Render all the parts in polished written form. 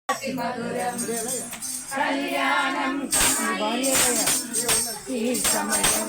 మధురం కళ్యాణం ఈ సమయం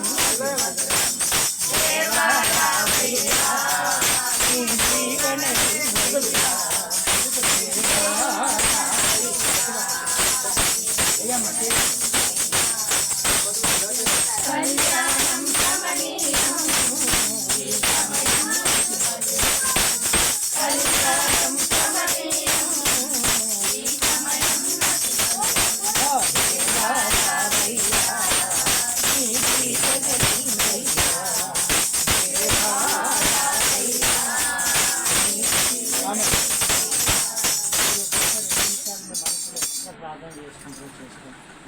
ప్రార్థన చేసుకుంటూ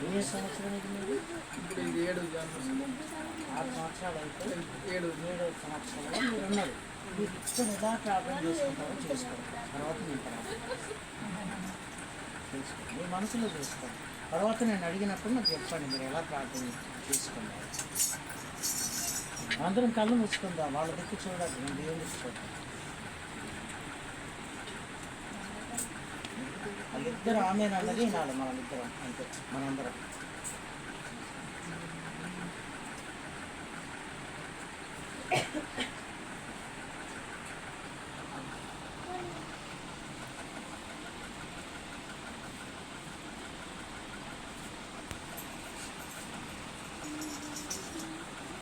ఏ సంవత్సరం ఇది మీరు? ఇప్పుడు ఇది 7 6 సంవత్సరాలు అయితే 7 సంవత్సరాలు మీరు ఉన్నారు. మీరు ఇక్కడ ఎలా ప్రార్థన చేసుకుంటారో చేసుకోండి. తర్వాత నేను చేసుకోండి, మీ మనసులో చేసుకోండి. తర్వాత నేను అడిగినప్పుడు నాకు చెప్పండి మీరు ఎలా ప్రార్థన చేసుకున్నారు. అందరం కళ్ళు మూసుకుందాం, వాళ్ళ దిక్కు చూడాలి, నేను దేవుని దిక్కు చూడాలి. వాళ్ళిద్దరు ఆమె అన్నది నాడు మనమిద్దరం అంతే. మనం